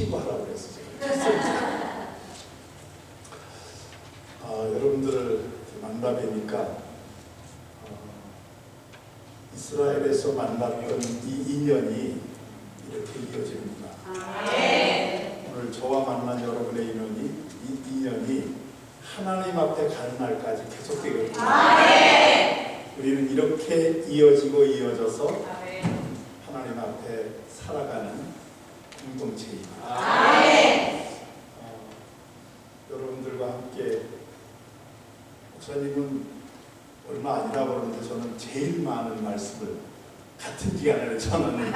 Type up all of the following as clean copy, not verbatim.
치고 하라고 그랬어요. 여러분들을 만나뵈니까 이스라엘에서 만났던 이 인연이 이렇게 이어지는구나. 오늘 저와 만난 여러분의 인연이 하나님 앞에 가는 날까지 계속되거든요. 우리는 이렇게 이어져서 하나님 앞에 살아가는 공동체입니다. 여러분들과 함께 목사님은 얼마 안 지나 보는데 저는 제일 많은 말씀을 같은 기간에 저는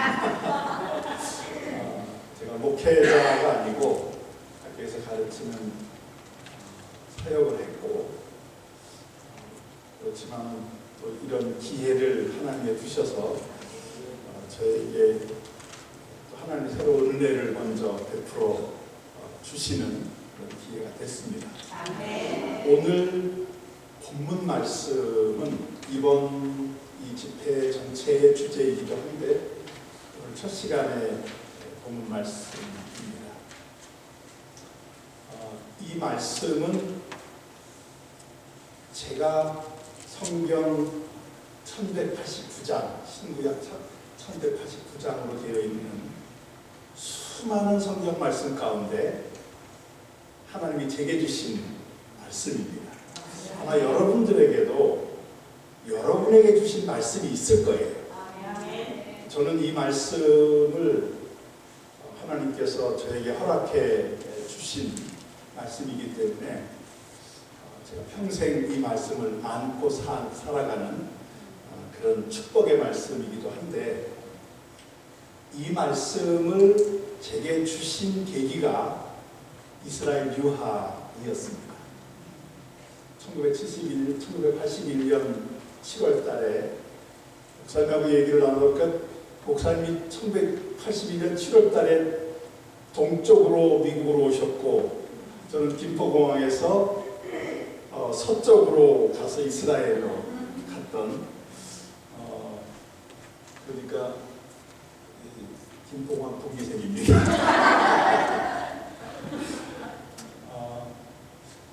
제가 목회자가 아니고 학교에서 가르치는 사역을 했고 그렇지만 또 이런 기회를 하나님이 주셔서 저에게 또 하나님의 새로운 은혜를 먼저 베풀어 주시는 그런 기회가 됐습니다. 오늘 본문 말씀은 이번 이 집회 전체의 주제이기도 한데 오늘 첫 시간에 본문 말씀입니다. 이 말씀은 제가 성경 1189장, 신구약 1189장으로 되어 있는 수많은 성경 말씀 가운데 하나님이 제게 주신 말씀입니다. 아마 여러분들에게도 여러분에게 주신 말씀이 있을 거예요. 저는 이 말씀을 하나님께서 저에게 허락해 주신 말씀이기 때문에 제가 평생 이 말씀을 안고 살아가는 그런 축복의 말씀이기도 한데 이 말씀을 제게 주신 계기가 이스라엘 유학이었습니다. 1981년 7월 달에 목사님하고 얘기를 나누니까 목사님이 1982년 7월 달에 동쪽으로 미국으로 오셨고 저는 김포공항에서 서쪽으로 가서 이스라엘로 갔던 그러니까 김포공항 동기생입니다.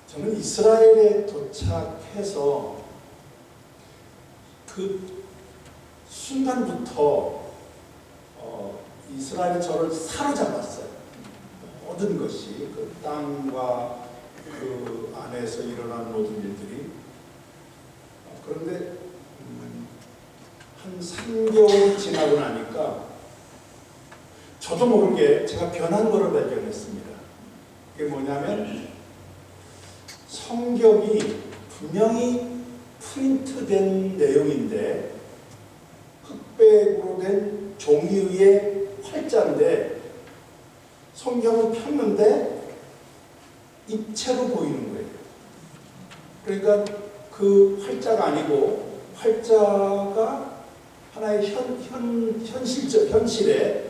저는 이스라엘에 도착해서 그 순간부터 이스라엘이 저를 사로잡았어요. 모든 것이 그 땅과 그 안에서 일어나는 모든 일들이. 그런데 한 3개월 지나고 나니까 저도 모르게 제가 변한 것을 발견했습니다. 그게 뭐냐면 성경이 분명히 프린트된 내용인데 흑백으로 된 종이 위에 활자인데 성경을 폈는데 입체로 보이는 거예요. 그러니까 그 활자가 아니고 활자가 하나의 현실에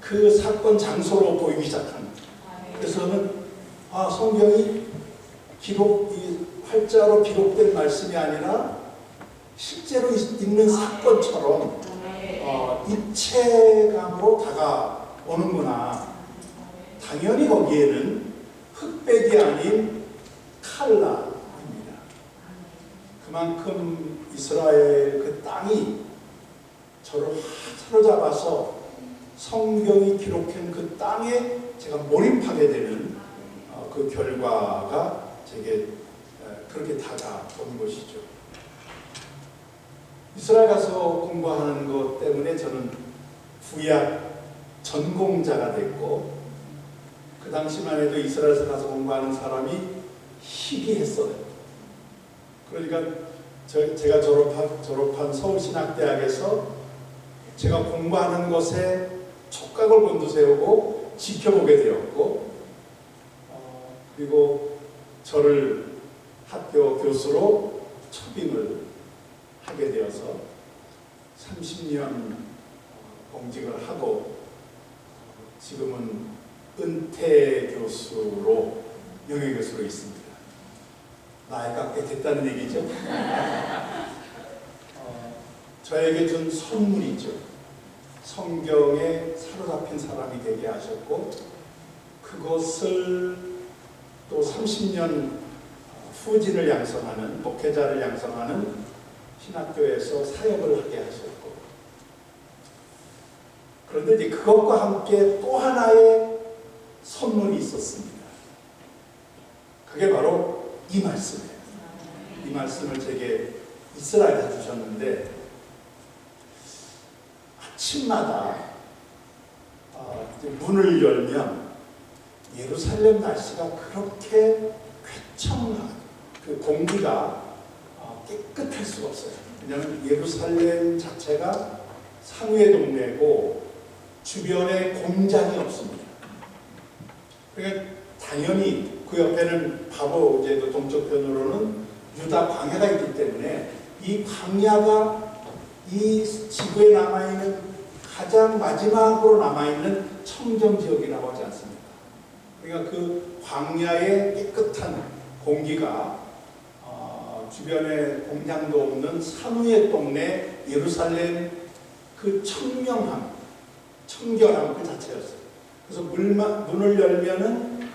그 사건 장소로 보이기 시작합니다. 그래서는 성경이 이 활자로 기록된 말씀이 아니라 실제로 있는 사건처럼 입체감으로 다가오는구나. 당연히 거기에는 흑백이 아닌 칼라입니다. 그만큼 이스라엘 그 땅이 저를 사로잡아서 성경이 기록한 그 땅에 제가 몰입하게 되는 그 결과가 제게 그렇게 다가온 것이죠. 이스라엘 가서 공부하는 것 때문에 저는 구약 전공자가 됐고 그 당시만 해도 이스라엘에서 가서 공부하는 사람이 희귀했어요. 그러니까 제가 졸업한 서울신학대학에서 제가 공부하는 것에 촉각을 곤두세우고 지켜보게 되었고 그리고 저를 학교 교수로 초빙을 하게 되어서 30년 공직을 하고 지금은 은퇴 교수로 명예교수로 있습니다. 나이가 꽤 됐다는 얘기죠. 저에게 준 선물이죠. 성경에 사로잡힌 사람이 되게 하셨고 그것을 또 30년 후진을 양성하는 목회자를 양성하는 신학교에서 사역을 하게 하셨고, 그런데 이제 그것과 함께 또 하나의 선물이 있었습니다. 그게 바로 이 말씀이에요. 이 말씀을 제게 이스라엘에서 주셨는데, 아침마다 문을 열면 예루살렘 날씨가 그렇게 쾌청하고 그 공기가 깨끗할 수가 없어요. 왜냐하면 예루살렘 자체가 상류의 동네고 주변에 공장이 없습니다. 그러니까 당연히 그 옆에는 바로 이제 그 동쪽편으로는 유다 광야가 있기 때문에 이 광야가 이 지구에 남아있는 가장 마지막으로 남아있는 청정지역이라고 하지 않습니까? 그러니까 그 광야의 깨끗한 공기가 주변에 공장도 없는 산후의 동네 예루살렘 그 청명함, 청결함 그 자체였어요. 그래서 문을 열면은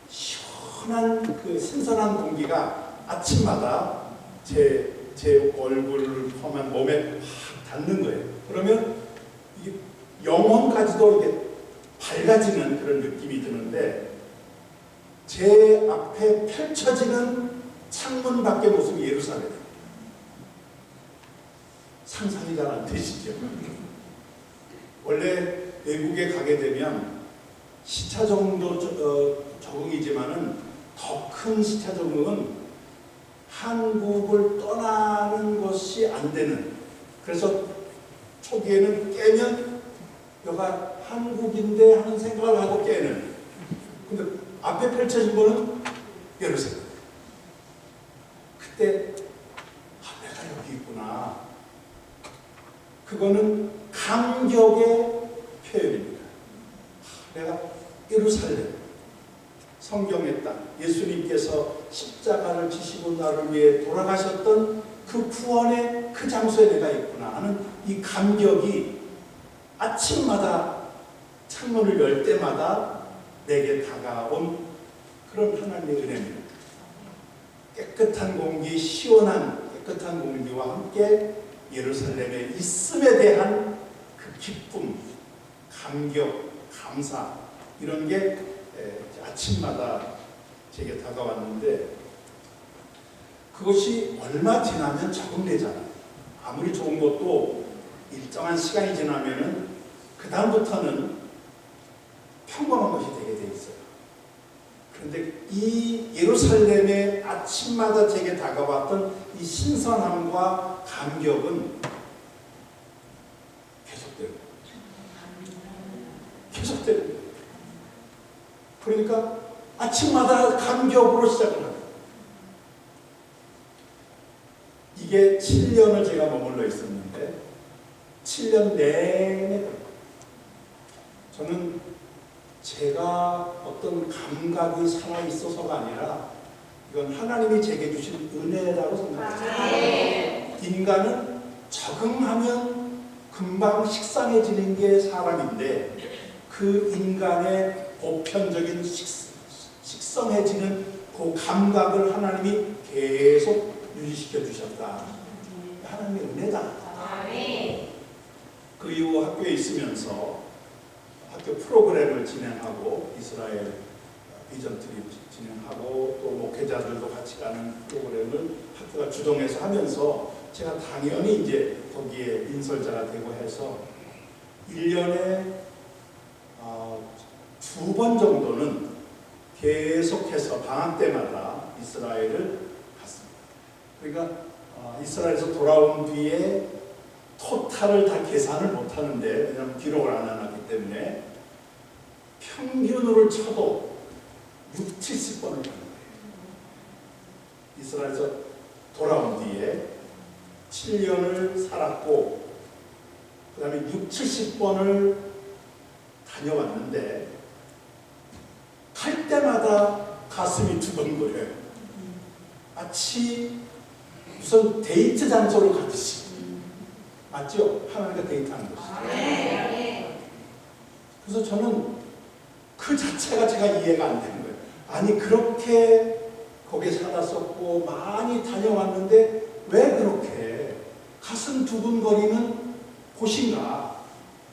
시원한 그 신선한 공기가 아침마다 제 얼굴을 포함한 몸에 확 닿는 거예요. 그러면 이게 영혼까지도 이게 밝아지는 그런 느낌이 드는데, 제 앞에 펼쳐지는 창문 밖의 모습이 예루살렘. 상상이 잘 안 되시죠? 원래 외국에 가게 되면 시차 정도 적응이지만은 더 큰 시차 적응은 한국을 떠나는 것이 안 되는, 그래서 초기에는 깨면 여가 한국인데 하는 생각을 하고 깨는, 근데 앞에 펼쳐진 거는 예루살렘. 그때 내가 여기 있구나. 그거는 감격의 표현입니다. 내가 예루살렘, 성경의 땅, 예수님께서 십자가를 지시고 나를 위해 돌아가셨던 그 구원의 그 장소에 내가 있구나 하는 이 감격이 아침마다 창문을 열 때마다 내게 다가온 그런 하나님의 은혜입니다. 깨끗한 공기, 시원한 깨끗한 공기와 함께 예루살렘에 있음에 대한 그 기쁨, 감격, 감사, 이런 게 아침마다 제게 다가왔는데, 그것이 얼마 지나면 적응되잖아요. 아무리 좋은 것도 일정한 시간이 지나면은 그 다음부터는 평범한 것이 되게 돼 있어요. 그런데 이 예루살렘의 아침마다 제게 다가왔던 이 신선함과 감격은 계속돼요. 그러니까 아침마다 감격으로 시작을 합니다. 이게 7년을 제가 머물러 있었는데 7년 내내 저는 제가 어떤 감각이 살아있어서가 아니라 이건 하나님이 제게 주신 은혜라고 생각해요. 인간은 적응하면 금방 식상해지는 게 사람인데, 그 인간의 보편적인 식성해지는 그 감각을 하나님이 계속 유지시켜 주셨다. 하나님의 은혜다. 그 이후 학교에 있으면서 학교 프로그램을 진행하고, 이스라엘 비전 트립 진행하고, 또 목회자들도 같이 가는 프로그램을 학교가 주동해서 하면서 제가 당연히 이제 거기에 인솔자가 되고 해서 1년에 2번 정도는 계속해서 방학 때마다 이스라엘을 갔습니다. 그러니까 이스라엘에서 돌아온 뒤에 토탈을 다 계산을 못하는데, 왜냐하면 기록을 안 해놨기 때문에 평균으로 쳐도 60-70번을 가는 거예요. 이스라엘에서 돌아온 뒤에 7년을 살았고, 그 다음에 60-70번을 다녀왔는데, 갈 때마다 가슴이 두근 거예요. 마치 무슨 데이트 장소로 가듯이. 맞죠? 하나님과 데이트하는 것이죠. 그래서 저는 그 그 자체가 제가 이해가 안 되는 거예요. 아니 그렇게 거기에 살았었고 많이 다녀왔는데 왜 그렇게 가슴 두근거리는 곳인가?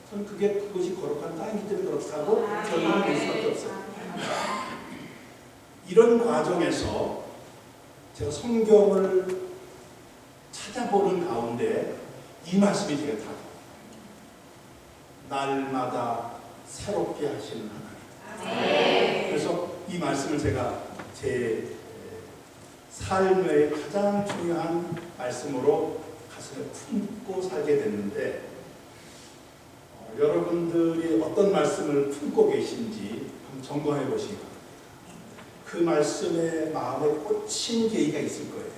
저는 그것이 거룩한 땅이기 때문에 그렇다고 결론을 낼 수밖에 없어요. 이런 과정에서 제가 성경을 찾아보는 가운데 이 말씀이 되게 다가와요. 날마다 새롭게 하시는 하나님. 그래서 이 말씀을 제가 제 삶의 가장 중요한 말씀으로 가슴에 품고 살게 됐는데 여러분들이 어떤 말씀을 품고 계신지 한번 점검해 보시기 바랍니다. 그 말씀에 마음에 꽂힌 계기가 있을 거예요.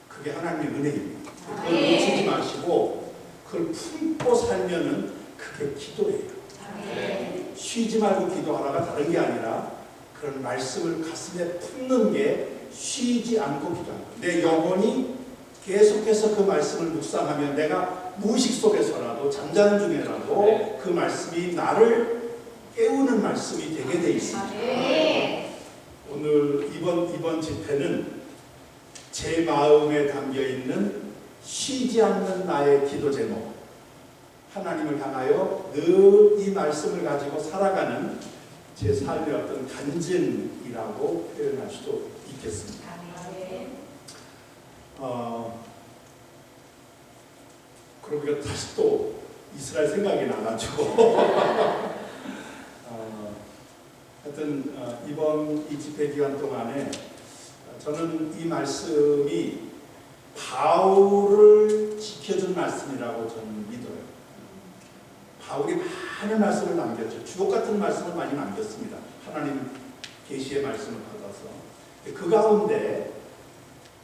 그게 하나님의 은혜입니다. 그걸 놓치지 마시고 그걸 품고 살면은 그게 기도예요. 쉬지 말고 기도하라가 다른 게 아니라 그런 말씀을 가슴에 품는 게 쉬지 않고 기도하는 거예요. 내 영혼이 계속해서 그 말씀을 묵상하면 내가 무의식 속에서라도 잠자는 중에라도 그 말씀이 나를 깨우는 말씀이 되게 돼 있습니다. 오늘 이번 집회는 제 마음에 담겨 있는 쉬지 않는 나의 기도 제목, 하나님을 향하여 늘 이 말씀을 가지고 살아가는 제 삶의 어떤 간증이라고 표현할 수도 있겠습니다. 그러고 다시 또 이스라엘 생각이 나가지고 하여튼 이번 이 집회 기간 동안에 저는 이 말씀이 바울을 지켜준 말씀이라고 저는 믿어요. 바울이 많은 말씀을 남겼죠. 주옥 같은 말씀을 많이 남겼습니다. 하나님 계시의 말씀을 받아서. 그 가운데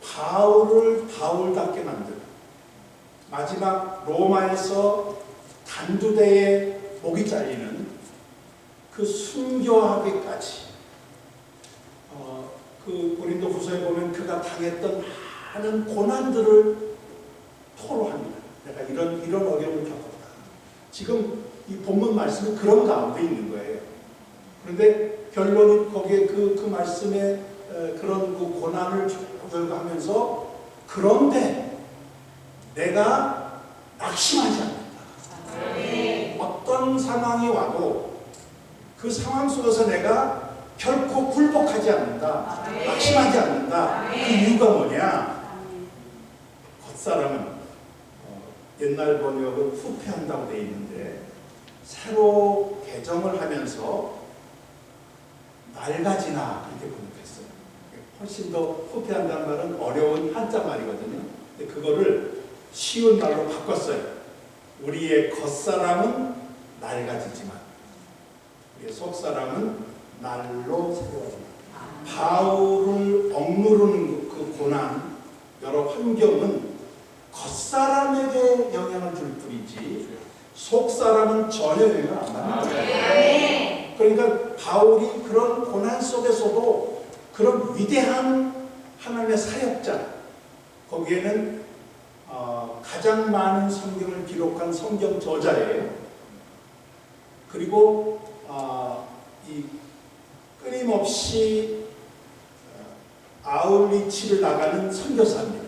바울을 바울답게 만든 마지막 로마에서 단두대에 목이 잘리는 그 순교하기까지 그 고린도 후서에 보면 그가 당했던 많은 고난들을 토로합니다. 내가 이런 어려움을 겪었다. 지금 이 본문 말씀은 그런 가운데 있는 거예요. 그런데 결론이 거기에 그 말씀에 그런 그 고난을 하면서 그런데 내가 낙심하지 않는다. 어떤 상황이 와도 그 상황 속에서 내가 결코 굴복하지 않는다. 낙심하지 않는다. 그 이유가 뭐냐? 겉사람은 옛날 번역은 후패한다고 되어 있는데 새로 개정을 하면서 낡아지나 이렇게 번역했어요. 훨씬 더 후패한다는 말은 어려운 한자 말이거든요. 근데 그거를 쉬운 말로 바꿨어요. 우리의 겉사람은 낡아지지만 우리의 속사람은 날로 새로워진다. 바울을 억누르는 그 고난, 여러 환경은 겉사람에게 영향을 줄 뿐이지 속사람은 전혀 영향을 안 받는 거예요. 그러니까 바울이 그런 고난 속에서도 그런 위대한 하나님의 사역자, 거기에는 가장 많은 성경을 기록한 성경 저자예요. 그리고 이 끊임없이 아울리치를 나가는 선교사입니다.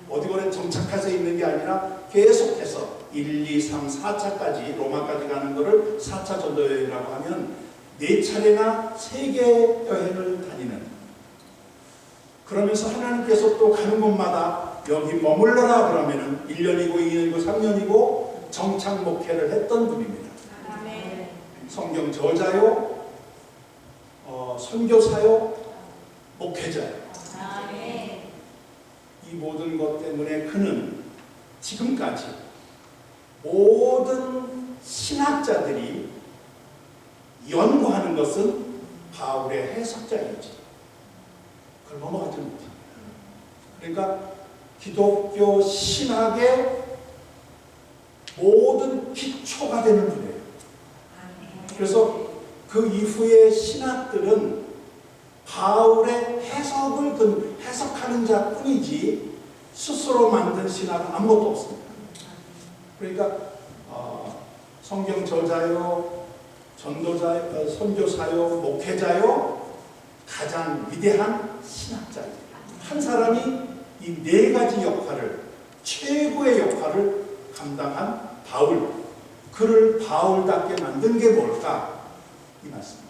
어디거나 정착해서 있는 게 아니라 계속해서 1, 2, 3, 4차까지 로마까지 가는 것을 4차 전도여행이라고 하면 4차례나 세계 여행을 다니는, 그러면서 하나님께서 또 가는 곳마다 여기 머물러라 그러면은 1년이고 2년이고 3년이고 정착 목회를 했던 분입니다. 성경 저자요, 선교사요, 목회자요. 이 모든 것 때문에 그는 지금까지 모든 신학자들이 연구하는 것은 바울의 해석자이지 그걸 넘어가지 못합니다. 그러니까 기독교 신학의 모든 기초가 되는 분이에요. 그래서 그 이후의 신학들은 바울의 해석을 해석하는 자뿐이지 스스로 만든 신학은 아무것도 없습니다. 그러니까 성경 저자요, 전도자요, 선교사요, 목회자요, 가장 위대한 신학자예요. 한 사람이 이 네 가지 역할을, 최고의 역할을 감당한 바울, 그를 바울답게 만든 게 뭘까? 이 말씀입니다.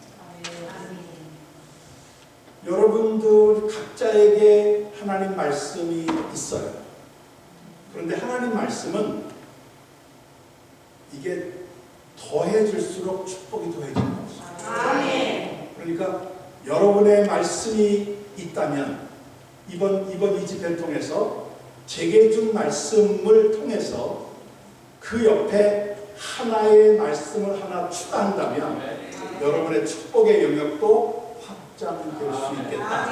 여러분들 각자에게 하나님 말씀이 있어요. 그런데 하나님 말씀은 이게 더해질수록 축복이 더해지는 것이죠. 그러니까 여러분의 말씀이 있다면 이번 이 집회를 통해서 제게 준 말씀을 통해서 그 옆에 하나의 말씀을 하나 추가한다면 여러분의 축복의 영역도 확장될 수 있겠다.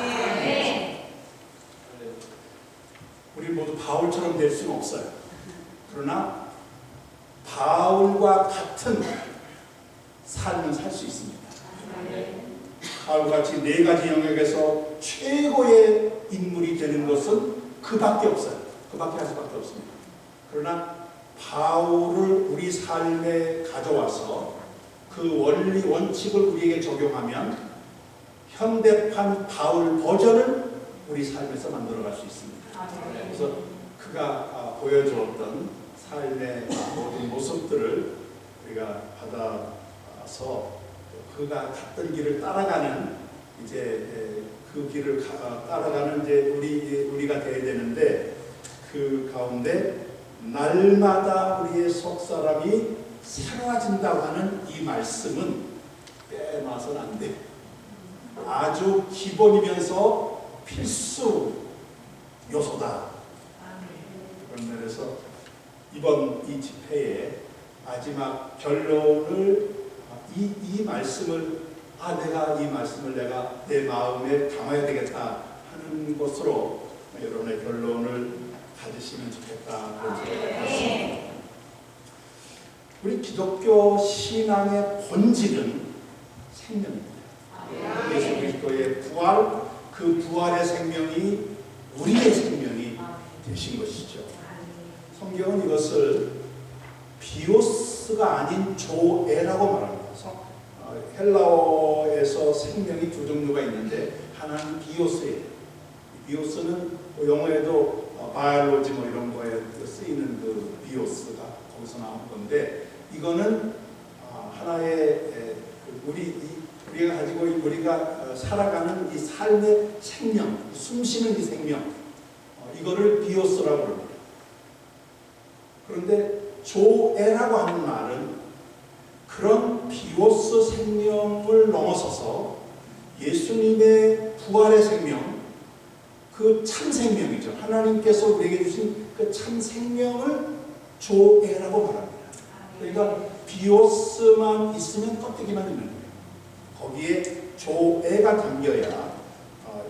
우리 모두 바울처럼 될 수는 없어요. 그러나 바울과 같은 삶을 살 수 있습니다. 바울같이 네 가지 영역에서 최고의 인물이 되는 것은 그밖에 없어요. 그밖에 할 수밖에 없습니다. 그러나 바울을 우리 삶에 가져와서 그 원리 원칙을 우리에게 적용하면 현대판 바울 버전을 우리 삶에서 만들어갈 수 있습니다. 그래서 그가 보여주었던 삶의 모든 모습들을 우리가 받아서 그가 갔던 길을 따라가는 이제 그 길을 따라가는 이제 우리가 돼야 되는데 그 가운데 날마다 우리의 속 사람이 새로워진다고 하는 이 말씀은 빼놔서는 안 돼. 아주 기본이면서 필수 요소다. 그런 면에서 이번 이 집회의 마지막 결론을 이 말씀을 내가 이 말씀을 내가 내 마음에 담아야 되겠다 하는 것으로 여러분의 결론을 가지시면 좋겠다. 그런 생각이 듭니다. 우리 기독교 신앙의 본질은 생명입니다. 예수 그리스도의 부활, 그 부활의 생명이 우리의 생명이 되신 것이죠. 성경은 이것을 비오스가 아닌 조에라고 말합니다. 헬라어에서 생명이 두 종류가 있는데 하나는 비오스예요. 비오스는 영어에도 바이올로지 이런 거에 쓰이는 그 비오스가 거기서 나온 건데 이거는 하나의 우리가 가지고 우리가 살아가는 이 삶의 생명, 숨쉬는 이 생명, 이거를 비오스라고 합니다. 그런데 조에라고 하는 말은 그런 비오스 생명을 넘어서서 예수님의 부활의 생명, 그 참 생명이죠. 하나님께서 우리에게 주신 그 참 생명을 조에라고 말합니다. 그러니까 비오스만 있으면 껍데기만 있는 거예요. 거기에 조에가 담겨야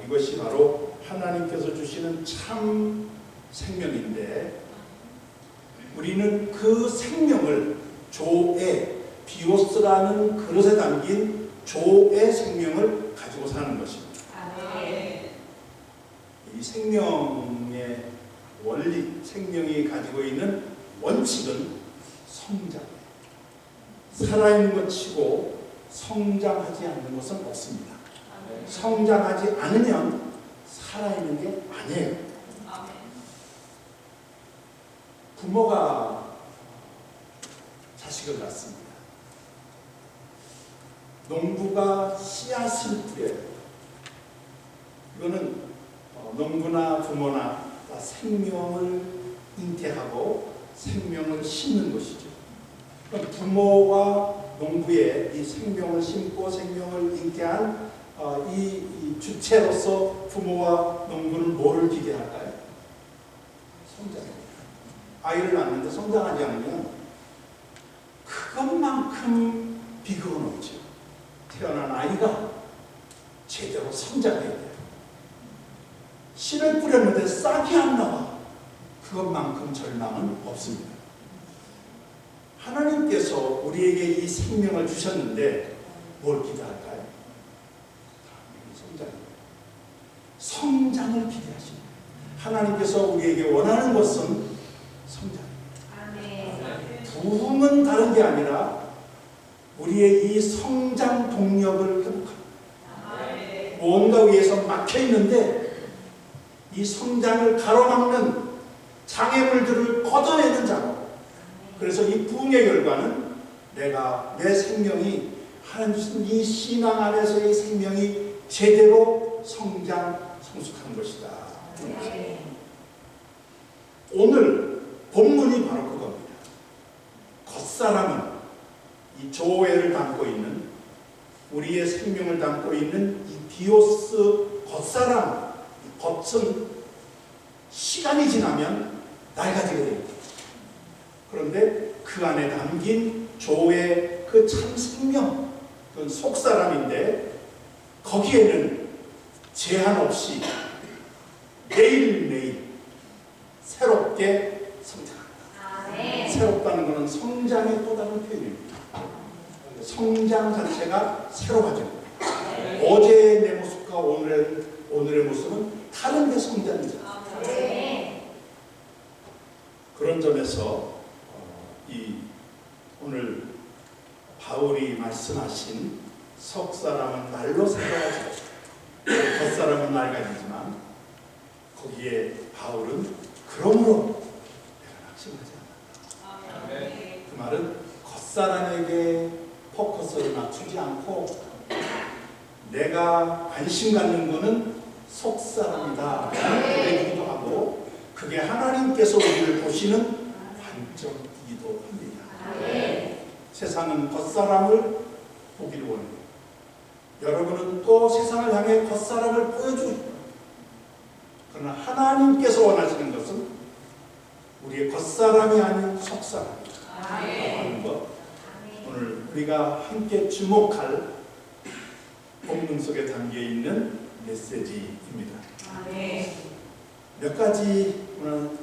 이것이 바로 하나님께서 주시는 참 생명인데 우리는 그 생명을 조에, 비오스라는 그릇에 담긴 조의 생명을 가지고 사는 것입니다. 이 생명의 원리, 생명이 가지고 있는 원칙은 성장이에요. 살아있는 것 치고 성장하지 않는 것은 없습니다. 성장하지 않으면 살아있는 게 아니에요. 부모가 자식을 낳습니다. 농부가 씨앗을 뿌려요. 이거는 농부나 부모나 다 생명을 잉태하고 생명을 심는 것이죠. 그럼 부모와 농부의 이 생명을 심고 생명을 잉태한 이 주체로서 부모와 농부는 뭐를 기대할까요? 성장입니다. 아이를 낳는데 성장하지 않으면 그것만큼 비극은 없죠. 태어난 아이가 제대로 성장해야 돼요. 씨를 뿌렸는데 싹이 안 나와. 그것만큼 절망은 없습니다. 하나님께서 우리에게 이 생명을 주셨는데 뭘 기대할까요? 성장을 기대하십니다. 하나님께서 우리에게 원하는 것은 성장입니다. 부흥은 다른 게 아니라 우리의 이 성장 동력을 회복합니다. 뭔가 위에서 막혀 있는데 이 성장을 가로막는 장애물들을 걷어내는 작업. 그래서 이 부흥의 결과는 내 생명이 하나님 주신 이 신앙 안에서의 생명이 제대로 성숙하는 것이다. 오늘 본문이 바로 그겁니다. 겉사람은 이 조회를 담고 있는, 우리의 생명을 담고 있는 이 비오스 겉사람, 이 겉은 시간이 지나면 낡아지게 됩니다. 그런데 그 안에 담긴 조의 그 참 생명, 그건 속사람인데 거기에는 제한 없이 매일매일 새롭게 성장합니다. 새롭다는 것은 성장의 또 다른 표현입니다. 성장 자체가 새로워집니다. 어제의 내 모습과 오늘의 모습은 다른 데 성장이죠. 그런 점에서 오늘 바울이 말씀하신 속사람은 날로 새로워지고 겉사람은 낡아지지만 거기에 바울은 그러므로 내가 낙심하지 않는다. 그 말은 겉사람에게 포커스를 맞추지 않고 내가 관심 갖는 것은 속사람이다 그러기도 하고, 그게 하나님께서 우리를 보시는 관점이기도 합니다. 세상은 겉사람을 보기를 원해요. 여러분은 또 세상을 향해 겉사람을 보여주고 있다. 그러나 하나님께서 원하시는 것은 우리의 겉사람이 아닌 속사람이다 하는 것, 오늘 우리가 함께 주목할 본문 속에 담겨있는 메시지입니다. 몇 가지,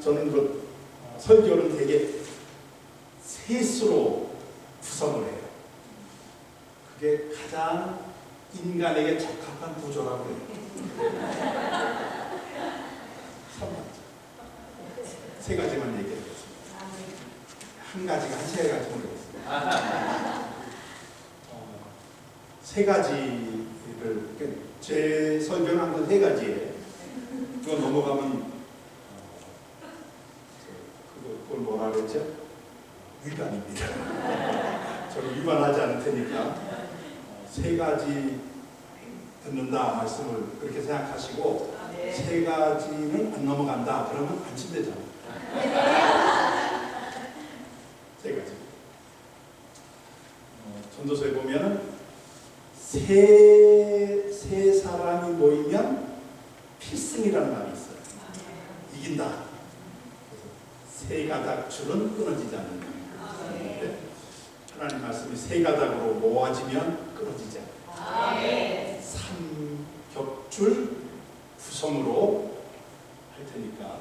저는 설교는 되게 셋으로 구성을 해요. 그게 가장 인간에게 적합한 구조라고 해요. 세 가지만 얘기하겠습니다. 한 가지가 세 가지 모르겠습니다. 세 가지를, 제 설교는 한 세 가지예요. 그거 넘어가면 그걸 뭐라 그랬죠? 위반입니다. 저는 위반하지 않을 테니까 세 가지 듣는다 말씀을 그렇게 생각하시고, 세 가지는 안 넘어간다 그러면 안심되잖아요. 세 가지. 전도서에 보면 세 사람이 모이면 필승이라는 말이 있어요. 이긴다. 세 가닥 줄은 끊어지지 않는다. 하나님 말씀이 세 가닥으로 모아지면 끊어지지 않는다. 삼겹줄 구성으로 할 테니까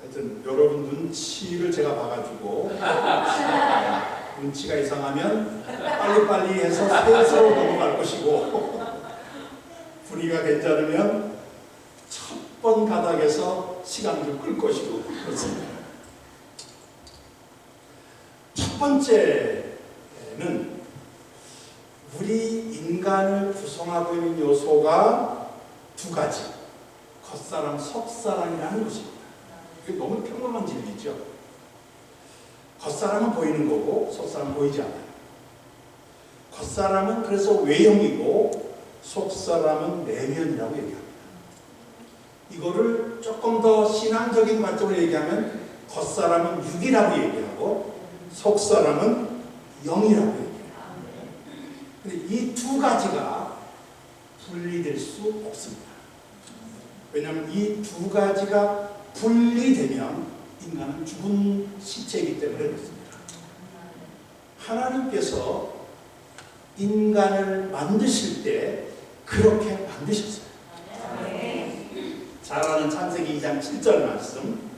하여튼 여러분 눈치를 제가 봐가지고 눈치가 이상하면 빨리빨리 해서 셋으로 넘어갈 것이고, 분위기가 괜찮으면 첫 번 가닥에서 시간을 좀 끌 것이고 그렇습니다. 첫 번째는 우리 인간을 구성하고 있는 요소가 두 가지, 겉사람, 속사람이라는 것입니다. 이게 너무 평범한 진리죠. 겉사람은 보이는 거고 속사람은 보이지 않아요. 겉사람은 그래서 외형이고 속사람은 내면이라고 얘기합니다. 이거를 조금 더 신앙적인 관점으로 얘기하면 겉사람은 육이라고 얘기하고 속사람은 영이라고 얘기해요. 근데 이 두 가지가 분리될 수 없습니다. 왜냐하면 이 두 가지가 분리되면 인간은 죽은 시체이기 때문에 그렇습니다. 하나님께서 인간을 만드실 때 그렇게 만드셨어요. 잘 아는 창세기 2장 7절 말씀,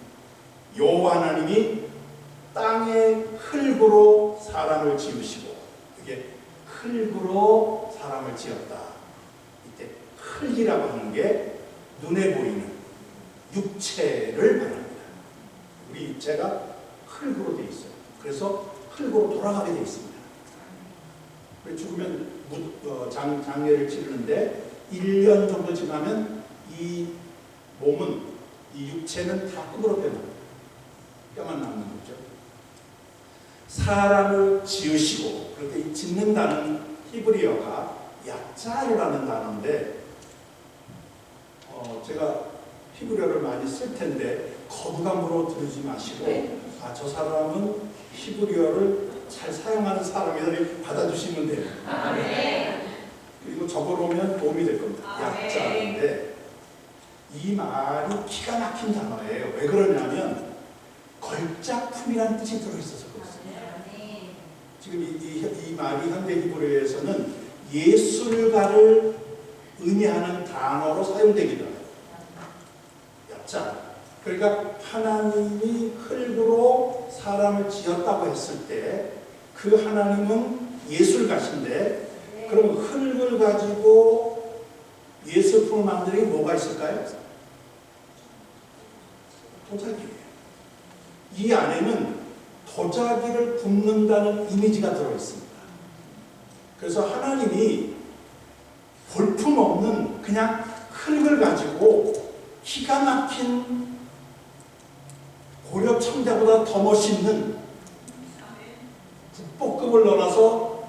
여호와 하나님이 땅의 흙으로 사람을 지으시고, 그게 흙으로 사람을 지었다. 이때 흙이라고 하는 게 눈에 보이는 육체를 말합니다. 우리 육체가 흙으로 되어 있어요. 그래서 흙으로 돌아가게 되어 있습니다. 죽으면 장례를 치르는데 1년 정도 지나면 이 몸은, 이 육체는 다 구부러져 뼈만 남는 거죠. 사람을 지으시고, 그렇게 짓는다는 히브리어가 야짜르라는 단어인데, 제가 히브리어를 많이 쓸 텐데 거부감으로 들으지 마시고, 저 사람은 히브리어를 잘 사용하는 사람이라고 받아주시면 돼요. 그리고 적어놓으면 도움이 될 겁니다. 약자인데 이 말이 기가 막힌 단어예요. 왜 그러냐면 걸작품이라는 뜻이 들어있어서 그렇습니다. 지금 이 말이 현대 히브리어에서는 예술가를 의미하는 단어로 사용되기도 해요. 약자. 그러니까 하나님이 흙으로 사람을 지었다고 했을 때 그 하나님은 예술가신데, 그럼 흙을 가지고 예술품을 만드는 게 뭐가 있을까요? 도자기예요. 이 안에는 도자기를 굽는다는 이미지가 들어있습니다. 그래서 하나님이 볼품없는 그냥 흙을 가지고 기가 막힌 고려 청자보다 더 멋있는 국보급을 넣어서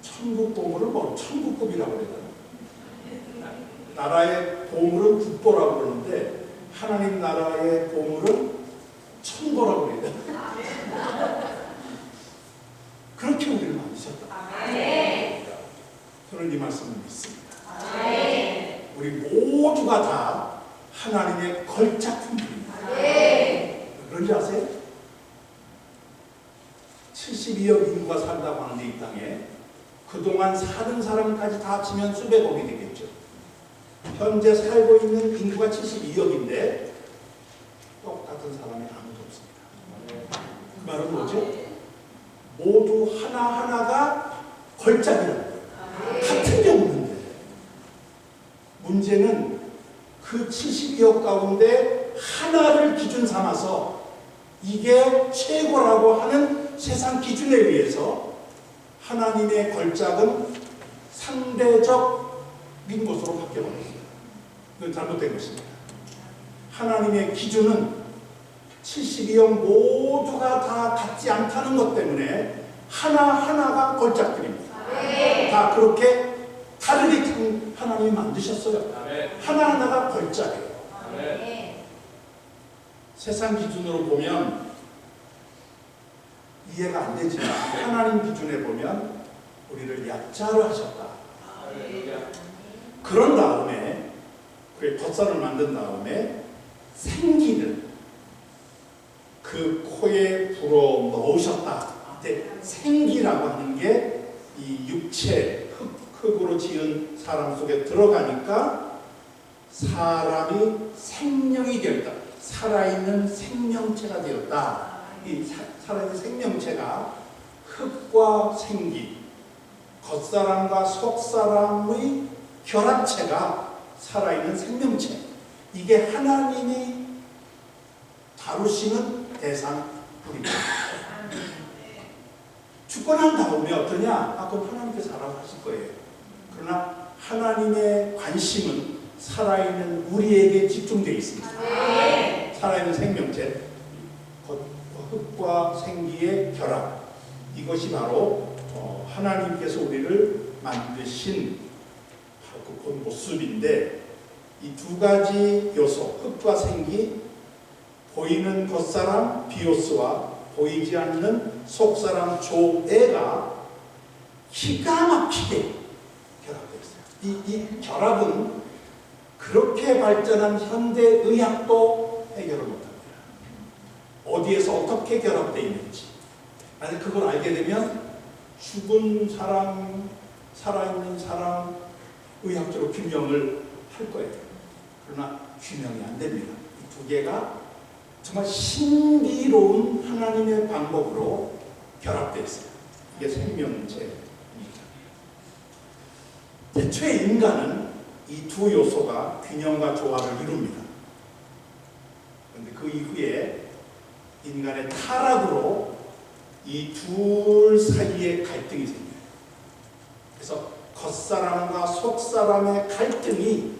천국 보물을 천국급이라고 그러잖아요. 나라의 보물은 국보라고 그러는데 하나님 나라의 보물은 천보라고 그래요. 그렇게 우리를 만드셨다. 저는 이 말씀을 믿습니다. 우리 모두가 다 하나님의 걸작품들입니다. 그런지 아세요? 72억 인구가 산다고 하는데 이 땅에 그동안 사는 사람까지 다 합치면 수백억이 되겠죠. 현재 살고 있는 인구가 72억인데 똑같은 사람이 아무도 없습니다. 그 말은 뭐죠? 모두 하나하나가 걸작이라는 거예요. 같은 게 없는데 문제는 그 72억 가운데 하나를 기준 삼아서 이게 최고라고 하는 세상 기준에 의해서 하나님의 걸작은 상대적인 것으로 바뀌어버렸어요. 이건 잘못된 것입니다. 하나님의 기준은 72억 모두가 다 같지 않다는 것 때문에 하나하나가 걸작들입니다. 다 그렇게 다르게 하나님이 만드셨어요. 하나하나가 걸작이에요. 세상 기준으로 보면 이해가 안 되지만 하나님 기준에 보면 우리를 약자로 하셨다. 그런 다음에 그 겉살을 만든 다음에 생기를 그 코에 불어 넣으셨다. 생기라고 하는 게 이 육체 흙으로 지은 사람 속에 들어가니까 사람이 생명이 되었다. 살아있는 생명체가 되었다. 이 살아있는 생명체가 흙과 생기, 겉사람과 속사람의 결합체가 살아있는 생명체. 이게 하나님이 다루시는 대상입니다. 죽고 난 다음에 어떠냐? 그건 하나님께서 알아서 하실 거예요. 그러나 하나님의 관심은 살아있는 우리에게 집중되어 있습니다. 살아있는 생명체, 흙과 생기의 결합. 이것이 바로 하나님께서 우리를 만드신 바로 그 모습인데, 이 두 가지 요소, 흙과 생기, 보이는 겉사람 비오스와 보이지 않는 속사람 조에가 기가 막히게 결합되어 있어요. 이 결합은 그렇게 발전한 현대의학도 해결을 못합니다. 어디에서 어떻게 결합되어 있는지. 만약 그걸 알게 되면 죽은 사람, 살아있는 사람 의학적으로 규명을 할 거예요. 그러나 규명이 안 됩니다. 이 두 개가 정말 신비로운 하나님의 방법으로 결합되어 있어요. 이게 생명체입니다. 대체 인간은 이 두 요소가 균형과 조화를 이룹니다. 그런데 그 이후에 인간의 타락으로 이 둘 사이에 갈등이 생겨요. 그래서 겉사람과 속사람의 갈등이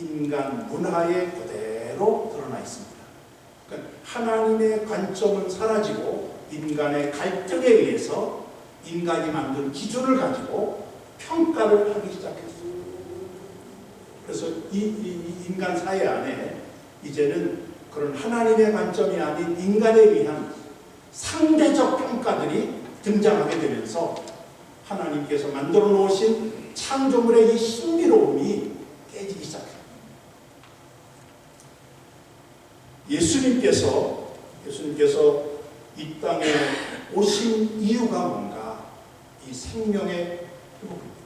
인간 문화에 그대로 드러나 있습니다. 그러니까 하나님의 관점은 사라지고 인간의 갈등에 의해서 인간이 만든 기준을 가지고 평가를 하기 시작했어요. 그래서 이 인간 사회 안에 이제는 그런 하나님의 관점이 아닌 인간에 의한 상대적 평가들이 등장하게 되면서 하나님께서 만들어 놓으신 창조물의 이 신비로움이 깨지기 시작해요. 예수님께서 이 땅에 오신 이유가 뭔가? 이 생명의 회복입니다.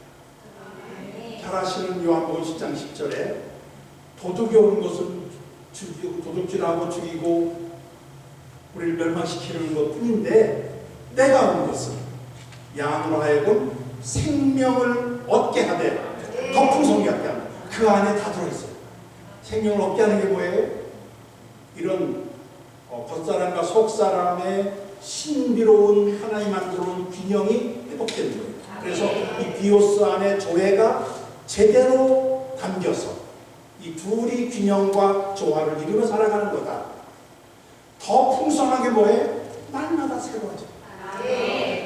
잘 아시는 요한복음 10장 10절에 도둑이 오는 것은 죽이고 도둑질하고 죽이고 우리를 멸망시키는 것 뿐인데 내가 온 것은 양으로 하여금 생명을 얻게 하되 더 풍성하게 하다. 그 안에 다 들어있어요. 생명을 얻게 하는 게 뭐예요? 이런 겉사람과 속사람의 신비로운 하나님 만들어놓은 균형이 회복되는 거예요. 그래서 이 비오스 안에 조회가 제대로 담겨서 이 둘이 균형과 조화를 이루며 살아가는 거다. 더 풍성하게 뭐예요? 날마다 새로워져.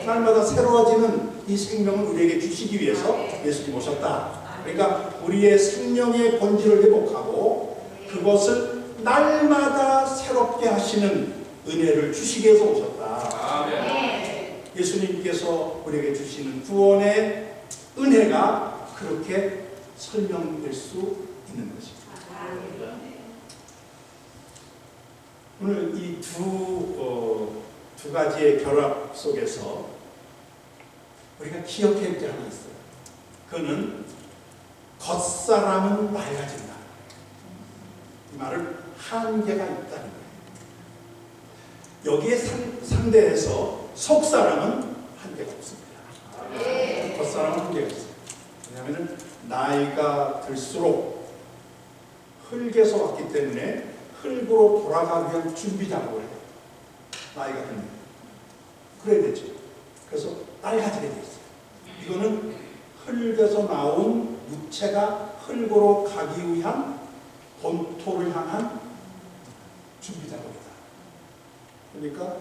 날마다 새로워지는 이 생명을 우리에게 주시기 위해서 예수님 오셨다. 그러니까 우리의 생명의 본질을 회복하고 그것을 날마다 새롭게 하시는 은혜를 주시기 위해서 오셨다. 예수님께서 우리에게 주시는 구원의 은혜가 그렇게 설명될 수 있는 것입니다. 오늘 이 두 가지의 결합 속에서 우리가 기억해야 할 게 하나 있어요. 그는 겉사람은 맑아진다. 이 말은 한계가 있다는 거예요. 여기에 상대해서 속사람은 한계가 없습니다. 겉사람은 한계가 있어요. 왜냐하면 나이가 들수록 흙에서 왔기 때문에 흙으로 돌아가기 위한 준비 작업을 해요. 나이가 들면. 그래야 되죠. 그래서 낡아지게 돼 있어요. 이거는 흙에서 나온 육체가 흙으로 가기 위한 본토를 향한 준비 작업이다. 그러니까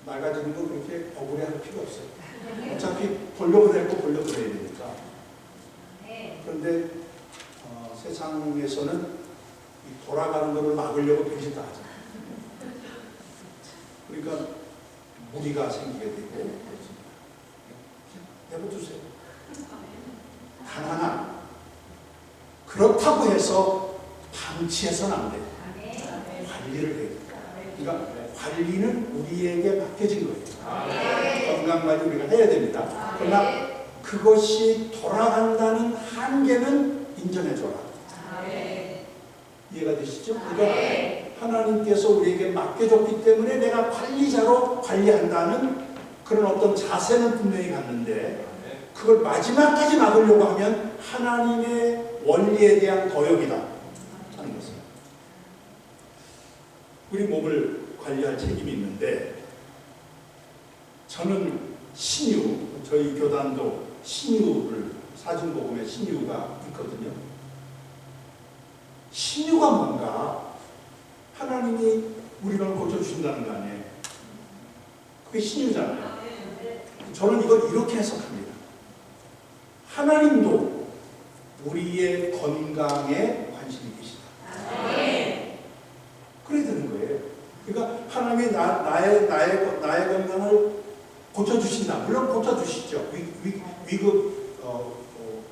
낡아지는 거 그렇게 억울해할 필요 없어요. 어차피 보려고 했고 보려고 해야 되니까. 그런데 세상에서는 돌아가는 것을 막으려고 변신 다 하잖아요. 그러니까 무리가 생기게 되고 내버려두세요. 단 하나, 그렇다고 해서 방치해서는 안 돼요. 관리를 해야 돼요. 그러니까 관리는 우리에게 맡겨진 거예요. 건강관리 우리가 해야 됩니다. 그러나 그것이 돌아간다는 한계는 인정해줘라. 이해가 되시죠? 그러니까 하나님께서 우리에게 맡겨줬기 때문에 내가 관리자로 관리한다는 그런 어떤 자세는 분명히 갖는데 그걸 마지막까지 막으려고 하면 하나님의 원리에 대한 거역이다 하는 것입니다. 우리 몸을 관리할 책임이 있는데 저는 신유, 저희 교단도 신유를 사중복음에 신유가 있거든요. 신유가 뭔가? 하나님이 우리를 고쳐주신다는 거 아니에요. 그게 신유잖아요. 저는 이걸 이렇게 해석합니다. 하나님도 우리의 건강에 관심이 계시다. 그래야 되는 거예요. 그러니까 하나님이 나의 건강을 고쳐주신다. 물론 고쳐주시죠. 위급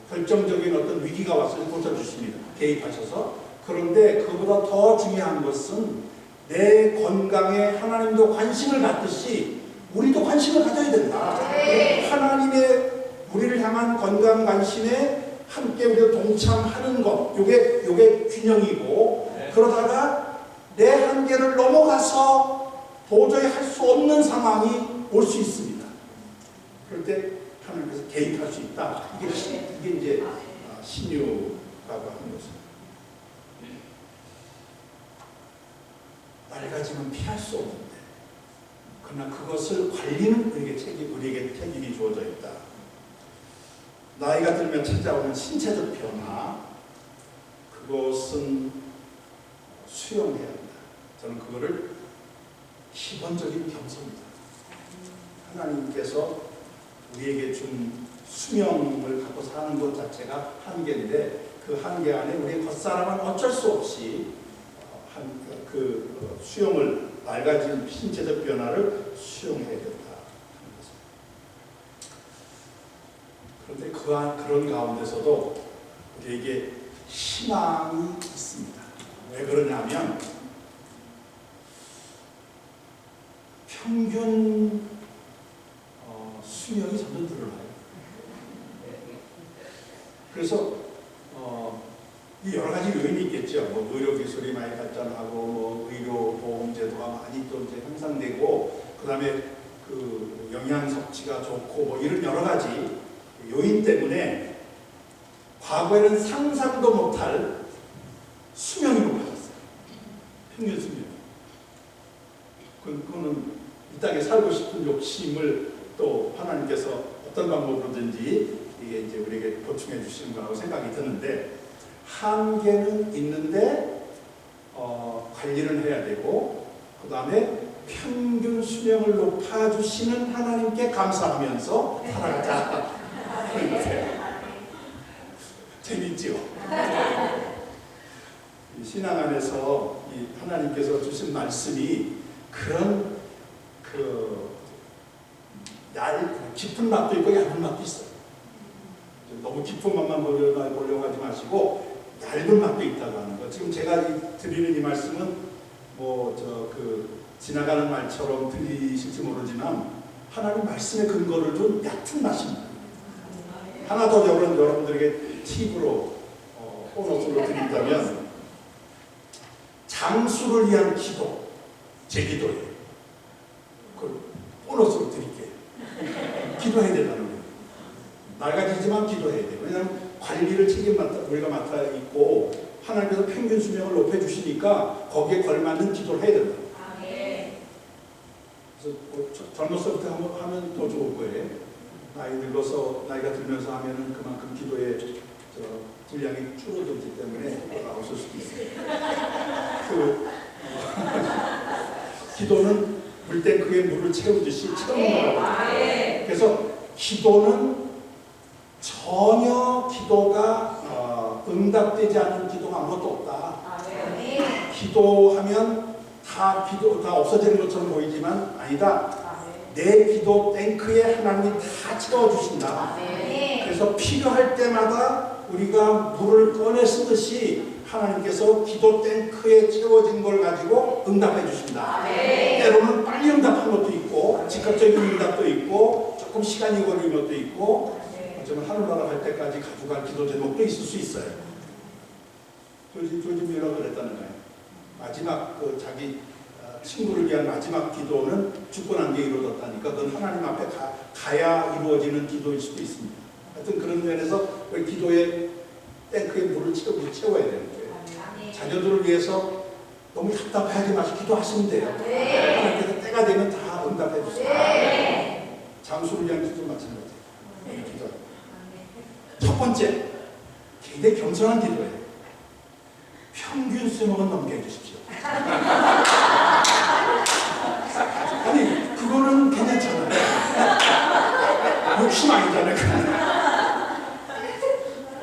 결정적인 어떤 위기가 왔을 때 고쳐주십니다. 개입하셔서. 그런데 그보다 더 중요한 것은 내 건강에 하나님도 관심을 갖듯이 우리도 관심을 가져야 된다. 하나님의 우리를 향한 건강 관심에 함께 우리가 동참하는 것, 요게 균형이고, 그러다가 내 한계를 넘어가서 도저히 할 수 없는 상황이 올 수 있습니다. 그럴 때 하나님께서 개입할 수 있다. 이게 이제 신유라고 하는 것입니다. 낡아지면 피할 수 없는데, 그러나 그것을 관리는 우리에게 책임이 주어져 있다. 나이가 들면 찾아오는 신체적 변화, 그것은 수용해야 한다. 저는 그거를 기본적인 겸손입니다. 하나님께서 우리에게 준 수명을 갖고 사는 것 자체가 한계인데, 그 한계 안에 우리의 겉사람은 어쩔 수 없이 그 수용을, 낡아진 신체적 변화를 수용해야 된다. 그런데 그런 가운데서도 우리에게 희망이 있습니다. 왜 그러냐면 평균 수명이 점점 늘어나요. 그래서 여러 가지 요인이 있겠죠. 뭐 의료기술이 많이 발전하고, 뭐 의료보험제도가 많이 또 이제 향상되고, 그 다음에 그 영양 섭취가 좋고, 뭐 이런 여러 가지 요인 때문에 과거에는 상상도 못할 수명이 높아졌어요. 평균 수명. 그거는 이 땅에 살고 싶은 욕심을 또 하나님께서 어떤 방법으로든지 이게 이제 우리에게 보충해 주시는 거라고 생각이 드는데, 한계는 있는데 관리를 해야 되고, 그 다음에 평균 수명을 높아주시는 하나님께 감사하면서 살아가자. 재밌지요? 신앙 안에서 이 하나님께서 주신 말씀이 그런 깊은 맛도 있고 얇은 맛도 있어요. 너무 깊은 맛만 보려고 하지 마시고 얇은 맛도 있다고 하는 거. 지금 제가 드리는 이 말씀은 지나가는 말처럼 들리실지 모르지만 하나님 말씀의 근거를 둔 얕은 맛입니다. 하나 더 여러분들에게 팁으로 보너스로 드린다면, 장수를 위한 기도, 제 기도예요. 그걸 보너스로 드릴게요. 기도해야 된다는 거예요. 낡아지지만 기도해야 돼요. 왜냐하면 관리를 우리가 맡아 있고, 하나님께서 평균 수명을 높여주시니까 거기에 걸맞는 기도를 해야 된다. 그래서 젊었을 때 하면 더 좋을 거예요. 나이가 들면서 하면은 그만큼 기도의 분량이 줄어들기 때문에 나오실 수도 있어요. 기도는 물탱크에 물을 채우듯이 채우는 거예요. 그래서 기도는 전혀 기도가 응답되지 않는 기도가 아무것도 없다. 기도하면 다 없어지는 것처럼 보이지만 아니다. 내 기도 탱크에 하나님이 다 채워주신다. 그래서 필요할 때마다 우리가 물을 꺼내 쓰듯이 하나님께서 기도 탱크에 채워진 걸 가지고 응답해 주신다. 때로는 빨리 응답한 것도 있고, 즉각적인 응답도 있고, 조금 시간이 걸리는 것도 있고, 어쩌면 하늘나라 갈 때까지 가져갈 기도 제목도 있을 수 있어요. 조지 뮬러가 그랬다는 거예요. 마지막 자기 친구를 위한 마지막 기도는 죽고 난 뒤에 이루어졌다니까, 그건 하나님 앞에 가야 이루어지는 기도일 수도 있습니다. 하여튼 그런 면에서 우리 기도의 탱크에 물을 채워야 되는 거예요. 자녀들을 위해서 너무 답답해하지 마시고 기도하시면 돼요. 하나님께서 때가 되면 다 응답해 주세요. 장수를 위한 기도 마찬가지예요. 기도. 첫 번째, 굉장히 겸손한 기도예요. 평균 수명은 넘게 해주십시오. 아니, 그거는 괜찮잖아요. 욕심 아니잖아요.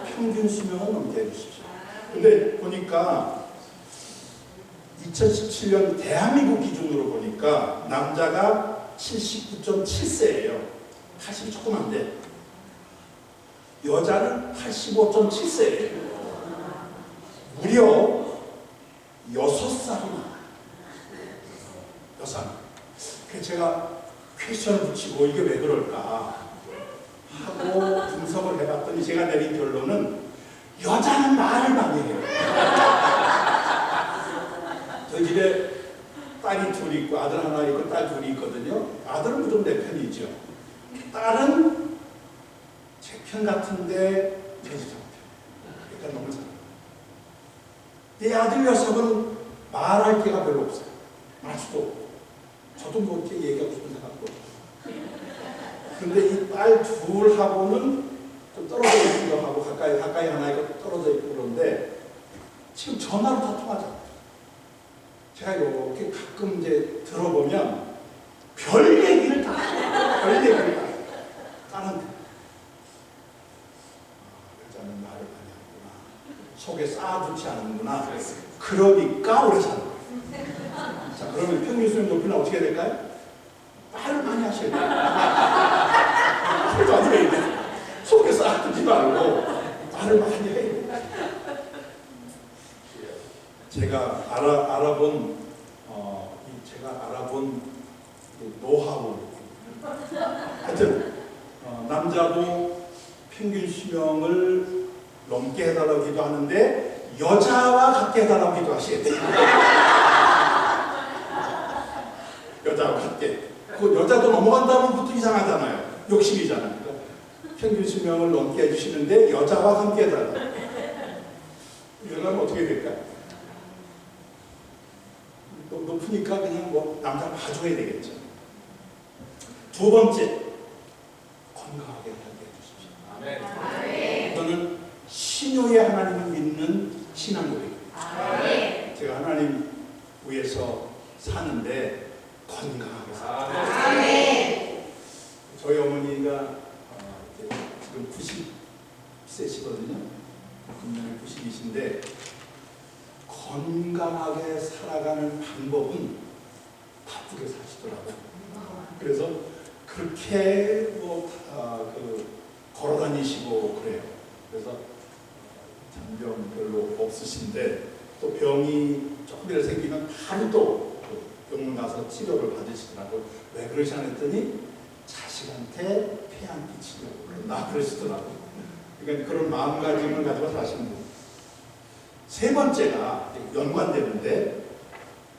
평균 수명은 넘게 해주십시오. 근데 보니까 2017년 대한민국 기준으로 보니까 남자가 79.7세예요. 80이 조금 안 돼. 여자는 85.7세예요. 무려 6살이나. 그래서 제가 퀘스천을 붙이고 이게 왜 그럴까 하고 분석을 해봤더니 제가 내린 결론은 여자는 말을 많이 해요. 저희 집에 딸이 둘이 있고 아들 하나 있고 딸 둘이 있거든요. 아들은 무조건 내 편이죠. 딸은 제 편 같은데 제 편. 그러니까 너무 잘해요. 내 아들 녀석은 말할 게가 별로 없어요. 말수도 없고 저도 뭐 이렇게 얘기하고 싶은 사람도. 근데 이 딸 둘하고는 좀 떨어져 있기도 하고 가까이 하나 있고 떨어져 있고 그런데 지금 전화로 다 통하잖아요. 제가 이렇게 가끔 이제 들어보면 별 얘기를 다 따는데 여자는 말을 많이 하는구나. 속에 쌓아두지 않는구나. 그러니까 오래 사는 거예요. 자, 그러면 평균 수명 높이는 어떻게 될까요? 말을 많이 하셔야 돼요. 속에 쌓아두지 말고 말을 많이 해야 돼요. 제가 알아본 노하우. 하여튼 남자도 평균 수명을 넘게 해달라고 기도하는데 여자와 같게 해달라고 기도하셔야 돼요. 여자와 같게. 그 여자도 넘어간다면 그것도 이상하잖아요. 욕심이잖아요. 그러니까 평균 수명을 넘게 해주시는데 여자와 함께 해달라. 이러면 어떻게 될까요? 높으니까 그냥 뭐 남자 봐줘야 되겠죠. 두 번째, 건강하게 살게 해주십시오. 아멘. 저는 신유의 하나님을 믿는 신앙고백입니다. 제가 하나님 위해서 사는데 건강하게 살게. 아멘. 저희 어머니가 지금 90세시거든요. 금년에 90이신데 건강하게 살아가는 방법은 바쁘게 사시더라고요. 그래서 그렇게 걸어 다니시고 그래요. 그래서 잔병 별로 없으신데 또 병이 조금이라도 생기면 바로 또 병원 가서 치료를 받으시더라고요. 왜 그러시나 했더니 자식한테 폐 안 끼치려고 그런다 그러시더라고요. 그러니까 그런 마음가짐을 가지고 사시는 거예요. 세 번째가 연관되는데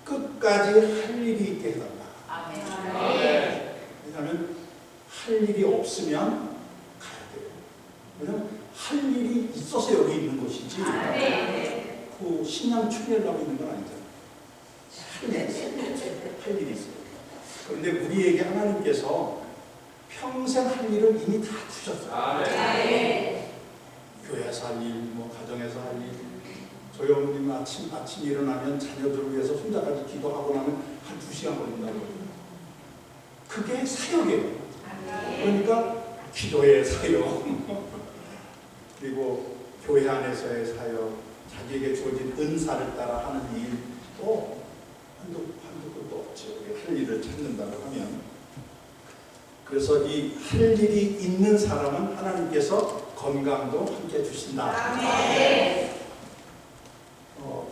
끝까지 할 일이 있게 해달라. 아멘. 왜냐하면 할 일이 없으면 가야 돼요. 왜냐하면 할 일이 있어서 여기 있는 것이지 그 신앙 충혈하고 있는 건 아니잖아요. 할 일이 있어요. 그런데 우리에게 하나님께서 평생 할 일을 이미 다 주셨어요. 교회에서 할 일, 뭐 가정에서 할 일. 저희 어머님 아침 일어나면 자녀들을 위해서 혼자까지 기도하고 나면 한 2시간 걸린다고 그래요. 그게 사역이에요. 그러니까 기도의 사역, 그리고 교회 안에서의 사역, 자기에게 주어진 은사를 따라 하는 일도 한두 끝도 없죠. 할 일을 찾는다고 하면. 그래서 이 할 일이 있는 사람은 하나님께서 건강도 함께 주신다.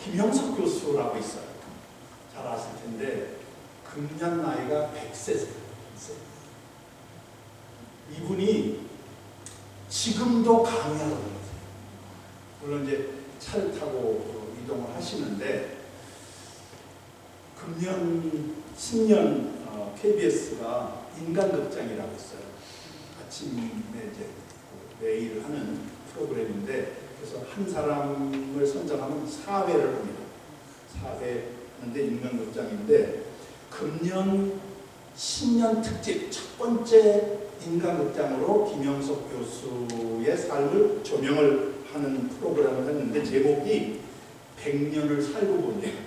김형석 교수라고 있어요. 잘 아실 텐데 금년 나이가 100세세요. 이분이 지금도 강의하러 다니세요. 물론 이제 차를 타고 이동을 하시는데 금년 신년 KBS가 인간극장이라고 있어요. 아침에 이제 매일 하는 프로그램인데 그래서 한 사람을 선정하면 4회를 합니다. 4회 하는데 인간극장인데 금년 신년 특집 첫 번째 인간극장으로 김영석 교수의 삶을 조명을 하는 프로그램을 했는데 제목이 100년을 살고 보네요.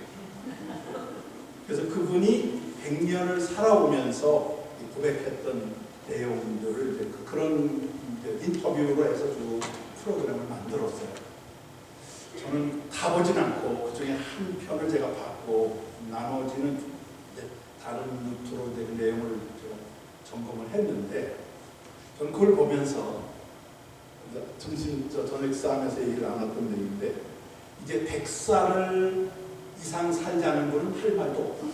그래서 그분이 100년을 살아오면서 고백했던 내용들을 그런 인터뷰로 해서 쭉 프로그램을 만들었어요. 저는 다 보진 않고 그 중에 한 편을 제가 봤고 나머지는 다른 루트로 그 내용을 제가 점검을 했는데 저는 그걸 보면서 저녁 싸움에서 얘기를 나눴던 내용인데 이제 100살을 이상 살지 않은 분은 할 말도 없다.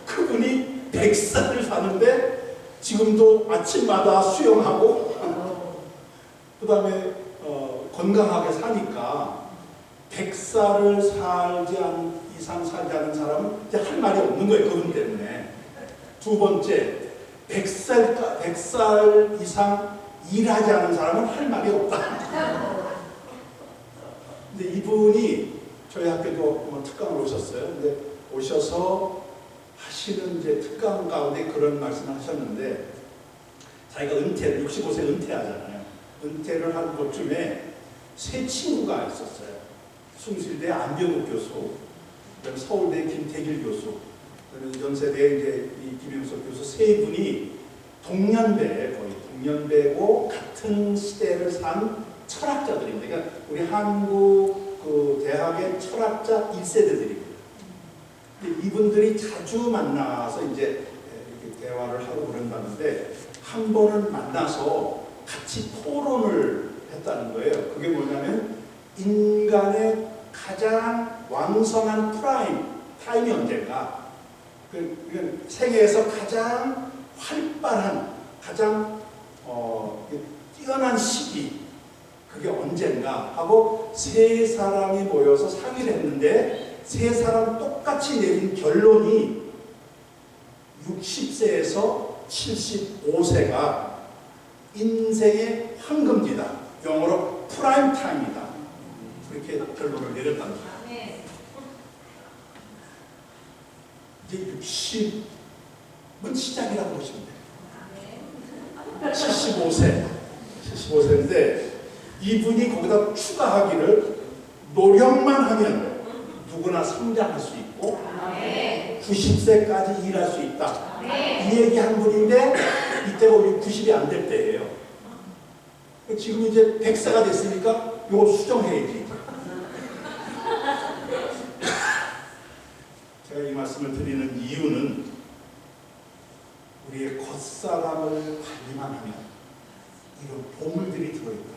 그분이 100살을 사는데 지금도 아침마다 수영하고 그 다음에 건강하게 사니까 100살을 이상 살지 않은 사람은 이제 할 말이 없는 거예요. 그분 때문에. 두 번째, 100살 이상 일하지 않은 사람은 할 말이 없다. 근데 이분이 저희 학교도 특강을 오셨어요. 근데 오셔서 하시는 이제 특강 가운데 그런 말씀을 하셨는데, 자기가 65세 은퇴하잖아요. 은퇴를 한 곳쯤에 세 친구가 있었어요. 숭실대 안병욱 교수, 그다음에 서울대 김태길 교수, 그다음에 연세대 이제 이 김영석 교수 세 분이 동년배, 거의 동년배고 같은 시대를 산 철학자들입니다. 그러니까 우리 한국 그 대학의 철학자 1세대들입니다. 이분들이 자주 만나서 이제 이렇게 대화를 하고 그런다는데, 한 번은 만나서 같이 토론을 했다는 거예요. 그게 뭐냐면 인간의 가장 왕성한 타임이 언젠가, 그 세계에서 가장 활발한, 가장 뛰어난 시기, 그게 언젠가 하고 세 사람이 모여서 상의를 했는데, 세 사람 똑같이 내린 결론이 60세에서 75세가 인생의 황금기다. 영어로 프라임 타임이다. 그렇게 결론을 내렸다는 거예요. 이제 60은 시작이라고 보시면 돼요. 75세인데 이분이 거기다 추가하기를, 노력만 하면 누구나 성장할 수 있고 90세까지 일할 수 있다. 이 얘기한 분인데 이때가 우리 90이 안 될 때예요. 지금 이제 100세가 됐으니까 이거 수정해야지. 제가 이 말씀을 드리는 이유는, 우리의 겉사람을 관리만 하면 이런 보물들이 들어있다.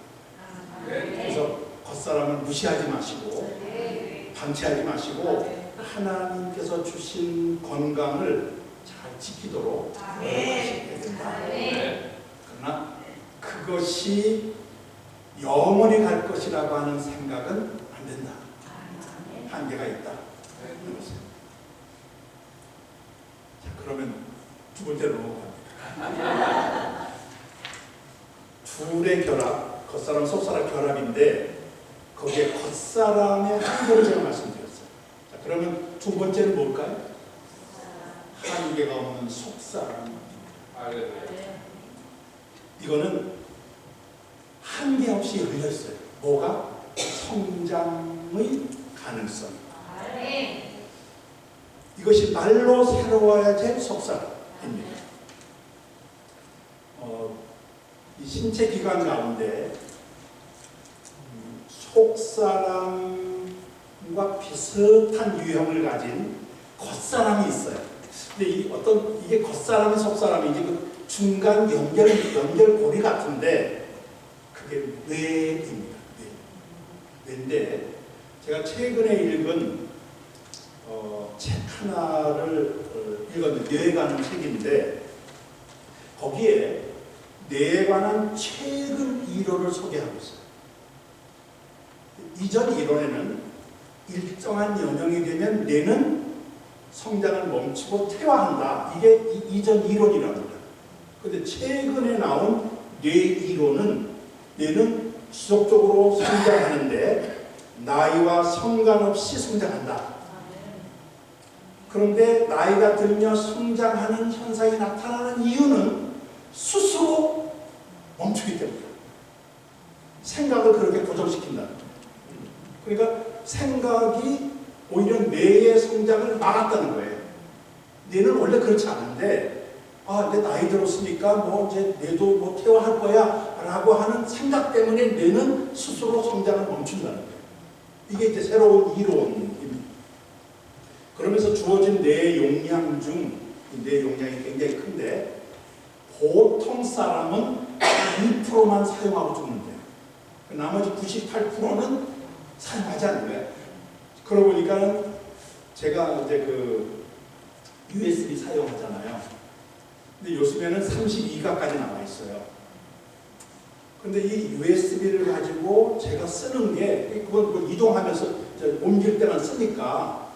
그래서 겉사람을 무시하지 마시고 방치하지 마시고 하나님께서 주신 건강을 잘 지키도록 노력하셔야 된다. 그러나 그것이 영원히 갈 것이라고 하는 생각은 안 된다. 한계가 있다. 자, 그러면 두 번째로 넘어갑니다. 둘의 결합, 겉사람 속사람 결합인데, 거기에 겉사람의 한계를 제가 말씀드렸어요. 자, 그러면 두 번째는 뭘까요? 한계가 없는 속사람. 이거는 한계 없이 열렸어요. 뭐가? 성장의 가능성. 이것이 말로 새로워야 될 속사람입니다. 이 신체 기관 가운데 속사람과 비슷한 유형을 가진 겉사람이 있어요. 근데 이게 겉사람이 속사람인지 그 중간 연결고리 같은데, 그게 뇌입니다. 뇌인데, 제가 최근에 읽은 책 하나를 읽었는데, 뇌에 관한 책인데, 거기에 뇌에 관한 최근 이론을 소개하고 있어요. 이전 이론에는 일정한 연령이 되면 뇌는 성장을 멈추고 퇴화한다. 이게 이전 이론이라고 합니다. 그런데 최근에 나온 뇌 이론은, 뇌는 지속적으로 성장하는데 나이와 상관없이 성장한다. 그런데 나이가 들며 성장하는 현상이 나타나는 이유는 스스로 멈추기 때문이다. 생각을 그렇게 고정시킨다. 그러니까 생각이 오히려 뇌의 성장을 막았다는 거예요. 뇌는 원래 그렇지 않은데, 내 나이 들었으니까 뭐 이제 뇌도 뭐 퇴화할 거야 라고 하는 생각 때문에 뇌는 스스로 성장을 멈춘다는 거예요. 이게 이제 새로운 이론입니다. 그러면서 주어진 뇌 용량 중, 뇌 용량이 굉장히 큰데, 보통 사람은 1%만 사용하고 죽는데요. 나머지 98%는 사용하지 않는 거예요. 그러고 보니까 제가 이제 그 USB 사용하잖아요. 근데 요즘에는 32가까지 나와 있어요. 근데 이 USB를 가지고 제가 쓰는 게, 그건 뭐 이동하면서 옮길 때만 쓰니까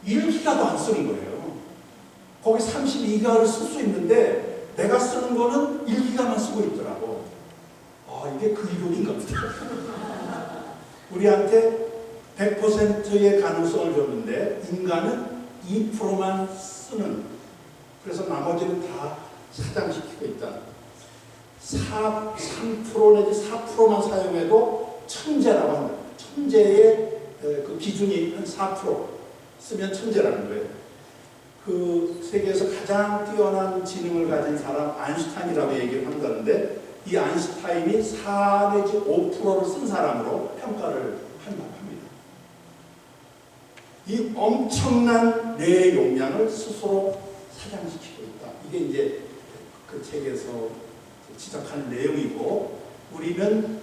1기가도 안 쓰는 거예요. 거기 32기가를 쓸 수 있는데 내가 쓰는 거는 1기가만 쓰고 있더라고. 이게 그 이론인가 보다. 우리한테 100%의 가능성을 줬는데 인간은 2%만 쓰는, 그래서 나머지는 다 사장시키고 있다. 3% 내지 4%만 사용해도 천재라고 합니다. 천재의 그 기준이 한 4% 쓰면 천재라는 거예요. 그 세계에서 가장 뛰어난 지능을 가진 사람 아인슈타인이라고 얘기를 한다는데, 이 아인슈타인이 4 내지 5%를 쓴 사람으로 평가를 한다고 합니다. 이 엄청난 뇌의 용량을 스스로 사장시키고 있다. 이게 이제 그 책에서 지적하는 내용이고, 우리는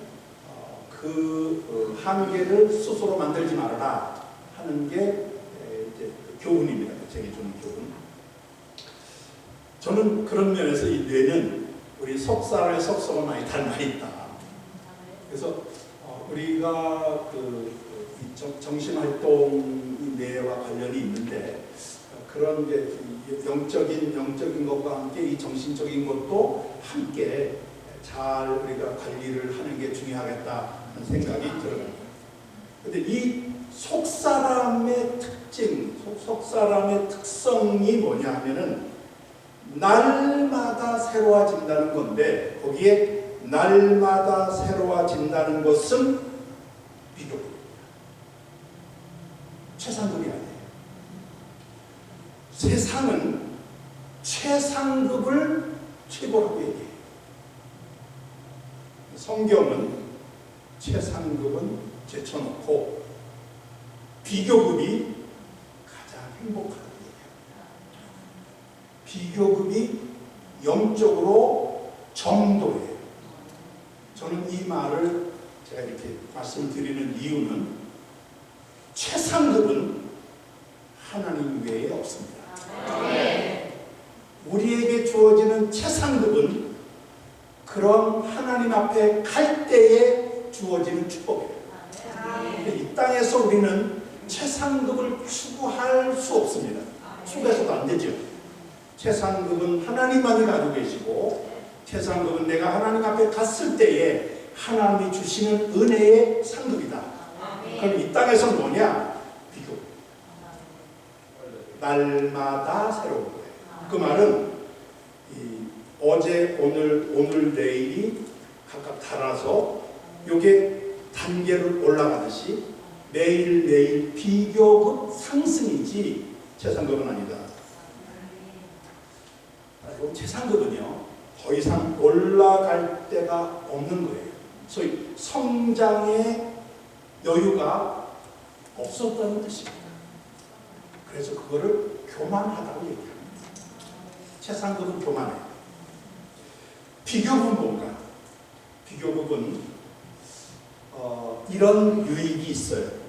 그 한계를 스스로 만들지 말아라 하는 게 이제 교훈입니다. 그 책이 주는 교훈. 저는 그런 면에서 이 뇌는 우리 석사의 석성을 많이 닮아 있다. 그래서 우리가 그 정신활동 뇌와 관련이 있는데, 그런 게 영적인 것과 함께 이 정신적인 것도 함께 잘 우리가 관리를 하는 게 중요하겠다는 생각이 들어요. 그런데 이 속사람의 특징, 속사람의 특성이 뭐냐 하면은 날마다 새로워진다는 건데, 거기에 날마다 새로워진다는 것은 비교급입니다. 최상급이 아니에요. 세상은 최상급을 최고라고 얘기해요. 성경은 최상급은 제쳐놓고 비교급이 가장 행복하다고 얘기합니다. 비교급이 영적으로 정도예요. 저는 이 말을 제가 이렇게 말씀드리는 이유는, 최상급은 하나님 외에 없습니다. 우리에게 주어지는 최상급은 그런 하나님 앞에 갈 때에 주어지는 축복이에요. 이 땅에서 우리는 최상급을 추구할 수 없습니다. 추구해서도 안 되죠. 최상급은 하나님만이 가지고 계시고, 최상급은 내가 하나님 앞에 갔을 때에 하나님이 주시는 은혜의 상급이다. 그럼 이 땅에서 뭐냐? 비교. 날마다 새로운 거예요. 그 말은 어제, 오늘, 내일이 각각 달아서 이게 단계를 올라가듯이 매일 비교급 상승이지 최상급은 아니다. 최상급은요, 더 이상 올라갈 데가 없는 거예요. 소위 성장의 여유가 없었다는 뜻입니다. 그래서 그거를 교만하다고 얘기합니다. 최상급은 교만해요. 비교급은 뭔가? 비교급은 이런 유익이 있어요.